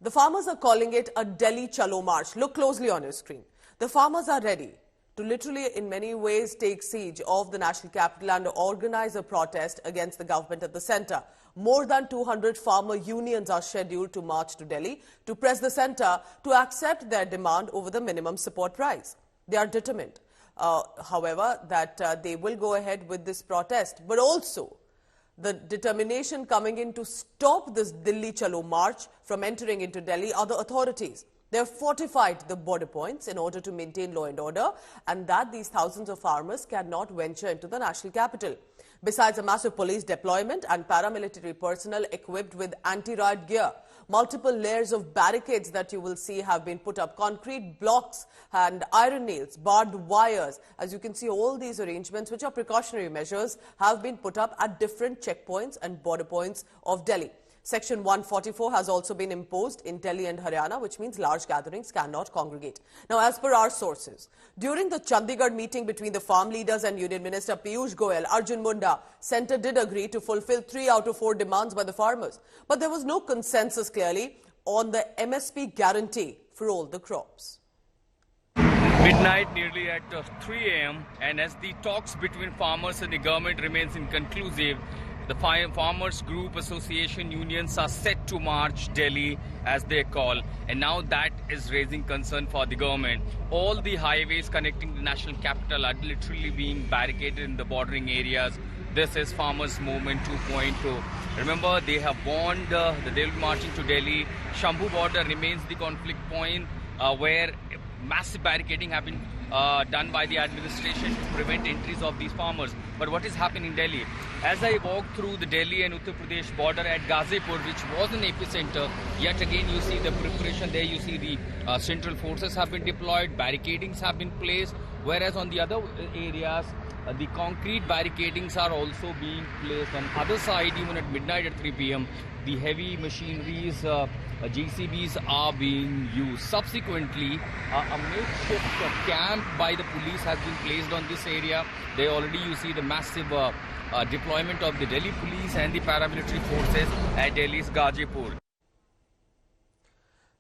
The farmers are calling it a Delhi Chalo March. Look closely on your screen. The farmers are ready to literally, in many ways, take siege of the national capital and organize a protest against the government at the centre. More than 200 farmer unions are scheduled to march to Delhi to press the centre to accept their demand over the minimum support price. They are determined, however, that they will go ahead with this protest, but also the determination coming in to stop this Delhi Chalo March from entering into Delhi are the authorities. They have fortified the border points in order to maintain law and order, and that these thousands of farmers cannot venture into the national capital. Besides a massive police deployment and paramilitary personnel equipped with anti-riot gear, multiple layers of barricades that you will see have been put up, concrete blocks and iron nails, barbed wires. As you can see, all these arrangements, which are precautionary measures, have been put up at different checkpoints and border points of Delhi. Section 144 has also been imposed in Delhi and Haryana, which means large gatherings cannot congregate. Now, as per our sources, during the Chandigarh meeting between the farm leaders and Union Minister Piyush Goyal, Arjun Munda, centre did agree to fulfill 3 out of 4 demands by the farmers. But there was no consensus clearly on the MSP guarantee for all the crops. Midnight, nearly at 3 a.m., and as the talks between farmers and the government remains inconclusive, the Farmers Group Association unions are set to march Delhi, as they call, and now that is raising concern for the government. All the highways connecting the national capital are literally being barricaded in the bordering areas. This is Farmers Movement 2.0. Remember, they have warned that they will be marching to Delhi. Shambhu border remains the conflict point where massive barricading have been done by the administration to prevent entries of these farmers. But what is happening in Delhi? As I walk through the Delhi and Uttar Pradesh border at Ghazipur, which was an epicenter, yet again you see the preparation there, you see the central forces have been deployed, barricadings have been placed, whereas on the other areas, the concrete barricadings are also being placed. On other side, even at midnight at 3 p.m., the heavy machineries, JCBs are being used. Subsequently, a makeshift camp by the police has been placed on this area. They already, you see the massive deployment of the Delhi police and the paramilitary forces at Delhi's Ghazipur.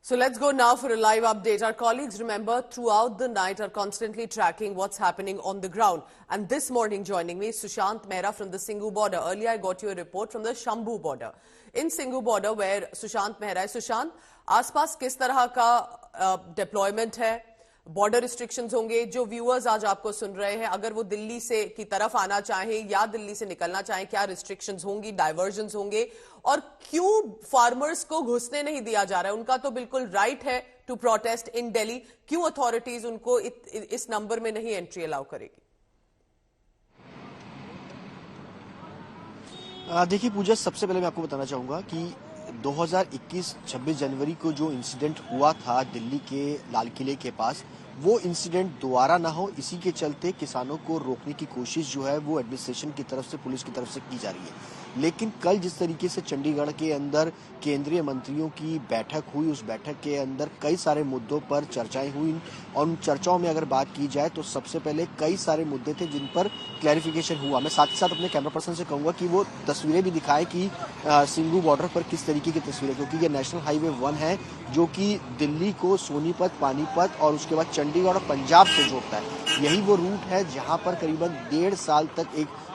So let's go now for a live update. Our colleagues, remember, throughout the night are constantly tracking what's happening on the ground. And this morning joining me, Sushant Mehra from the Singhu border. Earlier I got you a report from the Shambhu border. In Singhu border, where Sushant Mehra है. Sushant, आसपास किस तरह का deployment है? Border restrictions होंगे? जो viewers आज आपको सुन रहे हैं, अगर वो दिल्ली से की तरफ आना चाहें या दिल्ली से निकलना चाहें, क्या रिस्ट्रिक्शंस होंगी, डाइवर्जन्स होंगे, और क्यों फार्मर्स को घुसने नहीं दिया जा रहा है? उनका तो बिल्कुल राइट है टू प्रोटेस्ट इन दिल्ली. क्यों अथॉरिटीज उनको इस नंबर में नहीं एंट्री अलाउ करेगी? देखिए पूजा, सबसे पहले मैं आपको बताना चाहूंगा कि 2021 26 जनवरी को जो इंसिडेंट हुआ था दिल्ली के लाल किले के पास, वो इंसिडेंट दोबारा ना हो, इसी के चलते किसानों को रोकने की कोशिश जो है वो एडमिनिस्ट्रेशन की तरफ से, पुलिस की तरफ से की जा रही है. लेकिन कल जिस तरीके से चंडीगढ़ के अंदर केंद्रीय मंत्रियों की बैठक हुई, उस बैठक के अंदर कई सारे मुद्दों पर चर्चाएं हुई, और उन चर्चाओं में अगर बात की जाए तो सबसे पहले कई सारे मुद्दे थे जिन पर क्लैरिफिकेशन हुआ. मैं साथ ही साथ अपने कैमरा पर्सन से कहूंगा कि वो तस्वीरें भी दिखाए कि सिंघू बॉर्डर पर किस तरीके की तस्वीरें, क्योंकि ये नेशनल हाईवे 1 है जो कि दिल्ली को सोनीपत, पानीपत और उसके बाद चंडीगढ़ और पंजाब से जोड़ता है. यही वो रूट है जहां पर करीबन 1.5 साल तक,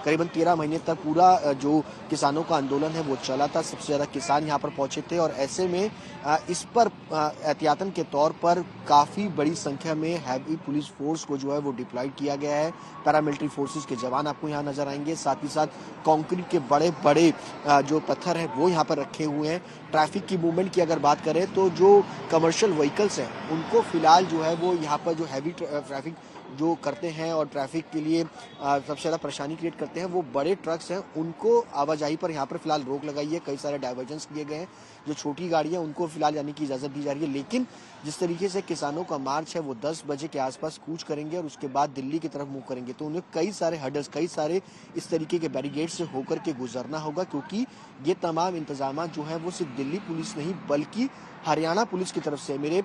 करीबन 13 महीने तक पूरा जो किसानों का आंदोलन है वो चला था. सबसे ज्यादा किसान यहाँ पर पहुंचे थे, और ऐसे में इस पर एहतियातन के तौर पर काफी बड़ी संख्या में हैवी पुलिस फोर्स को जो है वो डिप्लॉयड किया गया है. पैरामिलिट्री फोर्सेस के जवान आपको यहाँ नजर आएंगे. साथ ही साथ कंक्रीट के बड़े बड़े जो पत्थर है वो यहाँ पर रखे हुए हैं. ट्रैफिक की मूवमेंट की अगर बात करें तो जो कमर्शियल व्हीकल्स हैं उनको फिलहाल जो है वो यहाँ पर जो हैवी ट्रैफिक जो करते हैं और ट्रैफिक के लिए सबसे ज़्यादा परेशानी क्रिएट करते हैं, वो बड़े ट्रक्स हैं, उनको आवाजाही पर यहाँ पर फिलहाल रोक लगाई है. कई सारे डाइवर्जन्स किए गए हैं. जो छोटी गाड़ियाँ उनको फिलहाल जाने की इजाज़त दी जा रही है. लेकिन जिस तरीके से किसानों का मार्च है वो 10 बजे के आसपास कूच करेंगे और उसके बाद दिल्ली की तरफ मूव करेंगे, तो उन्हें कई सारे हर्डल्स, कई सारे इस तरीके के बैरिकेड से होकर के गुजरना होगा, क्योंकि ये तमाम इंतजाम जो है वो सिर्फ दिल्ली पुलिस नहीं बल्कि हरियाणा पुलिस की तरफ से, मेरे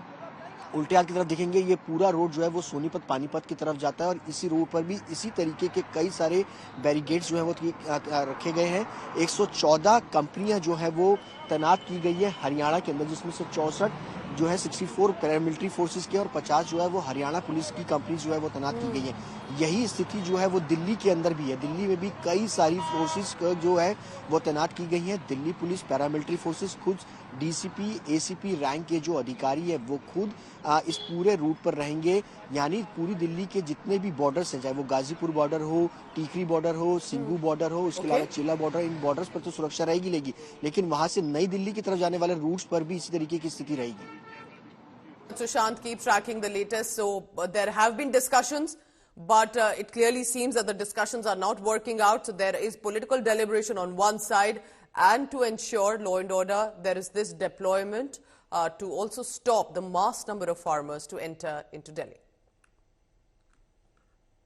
उल्टे हाथ की तरफ देखेंगे, ये पूरा रोड जो है वो सोनीपत पानीपत की तरफ जाता है और इसी रोड पर भी इसी तरीके के कई सारे बैरिकेड्स जो है वो रखे गए हैं। 114 कंपनियां जो है वो तैनात की गई है हरियाणा के अंदर, जिसमें से 64 जो है 64 पैरामिलिट्री फोर्सेस के और 50 जो है वो हरियाणा पुलिस की कंपनी जो है वो तैनात की गई है। यही स्थिति जो है वो दिल्ली के अंदर भी है। दिल्ली में भी कई सारी फोर्सेस जो है वो तैनात की गई हैं। दिल्ली पुलिस पैरामिलिट्री फोर्सेस खुद डीसीपी एसीपी रैंक के जो अधिकारी है वो खुद इस पूरे रूट पर रहेंगे। यानी पूरी दिल्ली के जितने भी बॉर्डर्स हैं, चाहे वो गाजीपुर बॉर्डर हो, टीकरी बॉर्डर हो, सिंगू बॉर्डर हो, उसके अलावा चिल्ला बॉर्डर, इन बॉर्डर्स पर तो सुरक्षा रहेगी, लेकिन वहां से नई दिल्ली की तरफ जाने वाले रूट्स पर भी इसी तरीके की स्थिति रहेगी। Sushant, keep tracking the latest. So there have been discussions, but it clearly seems that the discussions are not working out. So there is political deliberation on one side, and to ensure law and order, there is this deployment to also stop the mass number of farmers to enter into Delhi.